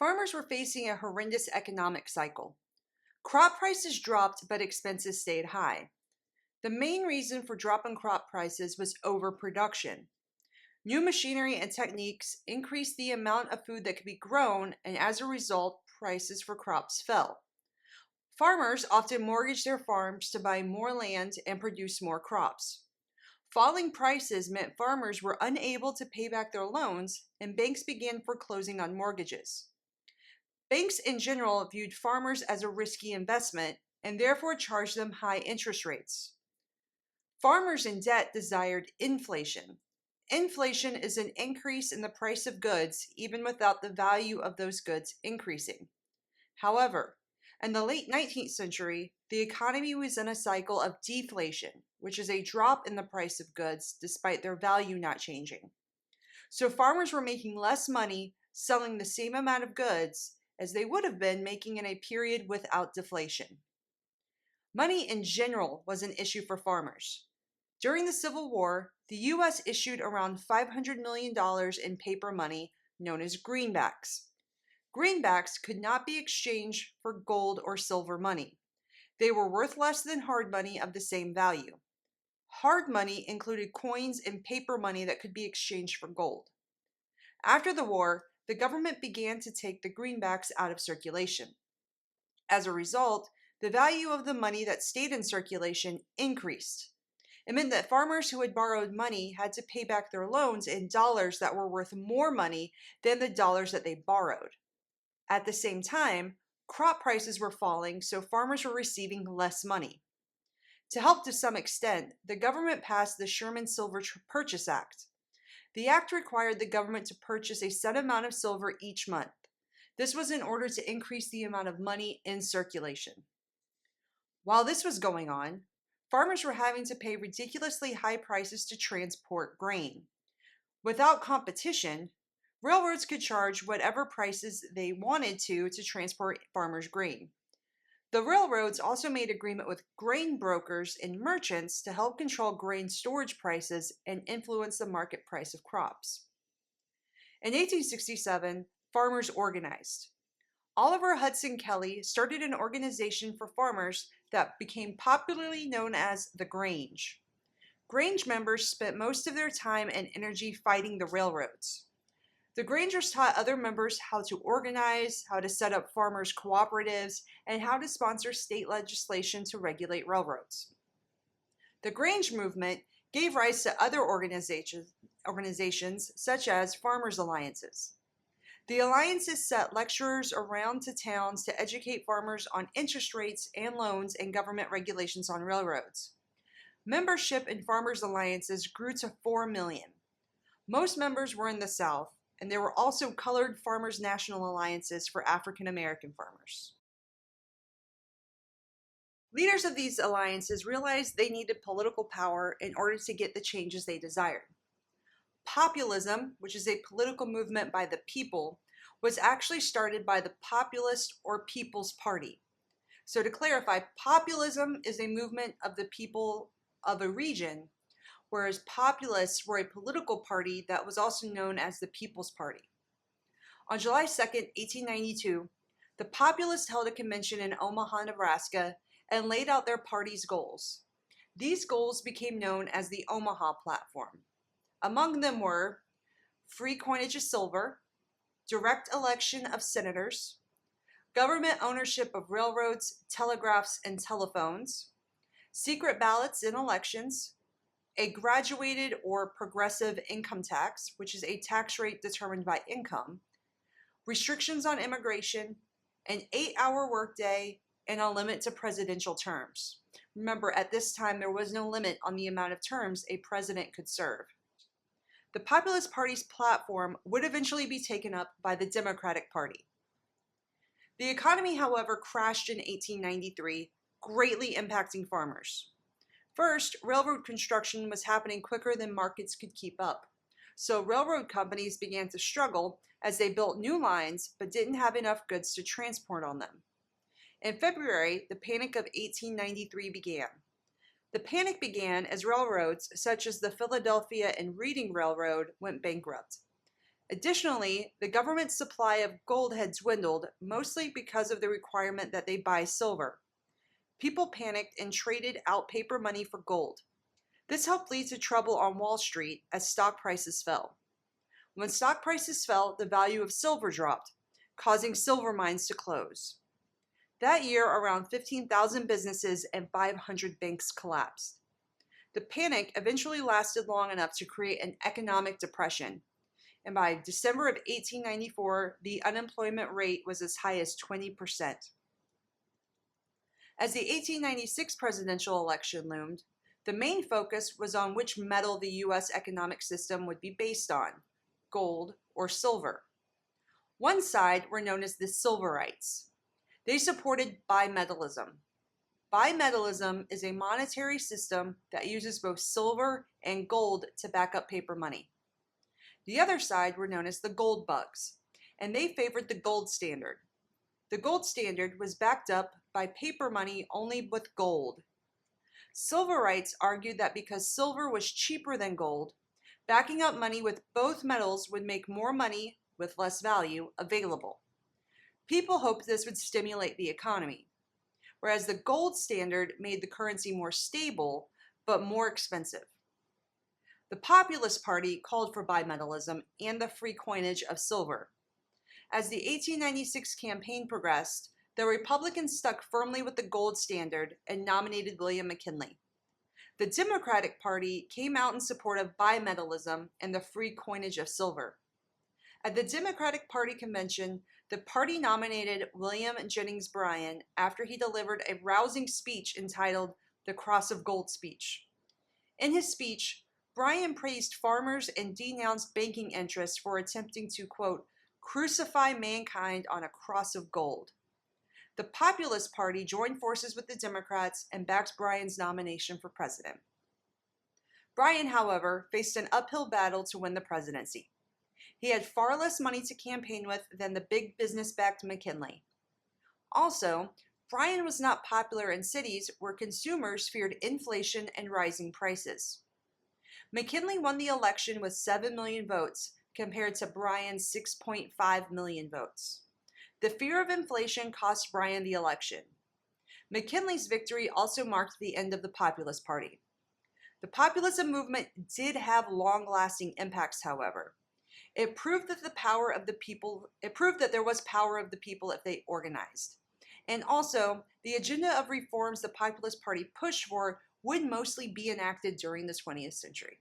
Farmers were facing a horrendous economic cycle. Crop prices dropped, but expenses stayed high. The main reason for dropping crop prices was overproduction. New machinery and techniques increased the amount of food that could be grown, and as a result, prices for crops fell. Farmers often mortgaged their farms to buy more land and produce more crops. Falling prices meant farmers were unable to pay back their loans, and banks began foreclosing on mortgages. Banks in general viewed farmers as a risky investment and therefore charged them high interest rates. Farmers in debt desired inflation. Inflation is an increase in the price of goods even without the value of those goods increasing. However, in the late 19th century, the economy was in a cycle of deflation, which is a drop in the price of goods despite their value not changing. So farmers were making less money selling the same amount of goods as they would have been making in a period without deflation. Money in general was an issue for farmers. During the Civil War, the U.S. issued around $500 million in paper money known as greenbacks. Greenbacks could not be exchanged for gold or silver money. They were worth less than hard money of the same value. Hard money included coins and paper money that could be exchanged for gold. After the war, the government began to take the greenbacks out of circulation. As a result, the value of the money that stayed in circulation increased. It meant that farmers who had borrowed money had to pay back their loans in dollars that were worth more money than the dollars that they borrowed. At the same time, crop prices were falling, so farmers were receiving less money. To help to some extent, the government passed the Sherman Silver Purchase Act. The act required the government to purchase a set amount of silver each month. This was in order to increase the amount of money in circulation. While this was going on, farmers were having to pay ridiculously high prices to transport grain. Without competition, railroads could charge whatever prices they wanted to transport farmers' grain. The railroads also made agreement with grain brokers and merchants to help control grain storage prices and influence the market price of crops. In 1867, farmers organized. Oliver Hudson Kelley started an organization for farmers that became popularly known as the Grange. Grange members spent most of their time and energy fighting the railroads. The Grangers taught other members how to organize, how to set up farmers' cooperatives, and how to sponsor state legislation to regulate railroads. The Grange movement gave rise to other organizations such as farmers' alliances. The alliances sent lecturers around to towns to educate farmers on interest rates and loans and government regulations on railroads. Membership in farmers' alliances grew to 4 million. Most members were in the South, and there were also colored farmers' national alliances for African American farmers. Leaders of these alliances realized they needed political power in order to get the changes they desired. Populism, which is a political movement by the people, was actually started by the Populist or People's Party. So to clarify, populism is a movement of the people of a region, whereas populists were a political party that was also known as the People's Party. On July 2nd, 1892, the Populists held a convention in Omaha, Nebraska, and laid out their party's goals. These goals became known as the Omaha Platform. Among them were free coinage of silver, direct election of senators, government ownership of railroads, telegraphs, and telephones, secret ballots in elections, a graduated or progressive income tax, which is a tax rate determined by income, restrictions on immigration, an 8-hour workday, and a limit to presidential terms. Remember, at this time, there was no limit on the amount of terms a president could serve. The Populist Party's platform would eventually be taken up by the Democratic Party. The economy, however, crashed in 1893, greatly impacting farmers. First, railroad construction was happening quicker than markets could keep up. So railroad companies began to struggle as they built new lines but didn't have enough goods to transport on them. In February, the Panic of 1893 began. The panic began as railroads, such as the Philadelphia and Reading Railroad, went bankrupt. Additionally, the government's supply of gold had dwindled, mostly because of the requirement that they buy silver. People panicked and traded out paper money for gold. This helped lead to trouble on Wall Street as stock prices fell. When stock prices fell, the value of silver dropped, causing silver mines to close. That year, around 15,000 businesses and 500 banks collapsed. The panic eventually lasted long enough to create an economic depression, and by December of 1894, the unemployment rate was as high as 20%. As the 1896 presidential election loomed, the main focus was on which metal the U.S. economic system would be based on, gold or silver. One side were known as the Silverites. They supported bimetallism. Bimetallism is a monetary system that uses both silver and gold to back up paper money. The other side were known as the gold bugs, and they favored the gold standard. The gold standard was backed up by paper money only with gold. Silverites argued that because silver was cheaper than gold, backing up money with both metals would make more money, with less value, available. People hoped this would stimulate the economy, whereas the gold standard made the currency more stable, but more expensive. The Populist Party called for bimetallism and the free coinage of silver. As the 1896 campaign progressed, the Republicans stuck firmly with the gold standard and nominated William McKinley. The Democratic Party came out in support of bimetallism and the free coinage of silver. At the Democratic Party convention, the party nominated William Jennings Bryan after he delivered a rousing speech entitled The Cross of Gold Speech. In his speech, Bryan praised farmers and denounced banking interests for attempting to, quote, crucify mankind on a cross of gold. The Populist Party joined forces with the Democrats and backed Bryan's nomination for president. Bryan, however, faced an uphill battle to win the presidency. He had far less money to campaign with than the big business-backed McKinley. Also, Bryan was not popular in cities where consumers feared inflation and rising prices. McKinley won the election with 7 million votes compared to Bryan's 6.5 million votes. The fear of inflation cost Bryan the election. McKinley's victory also marked the end of the Populist Party. The populism movement did have long-lasting impacts, however. It proved that there was power of the people if they organized. And also, the agenda of reforms the Populist Party pushed for would mostly be enacted during the 20th century.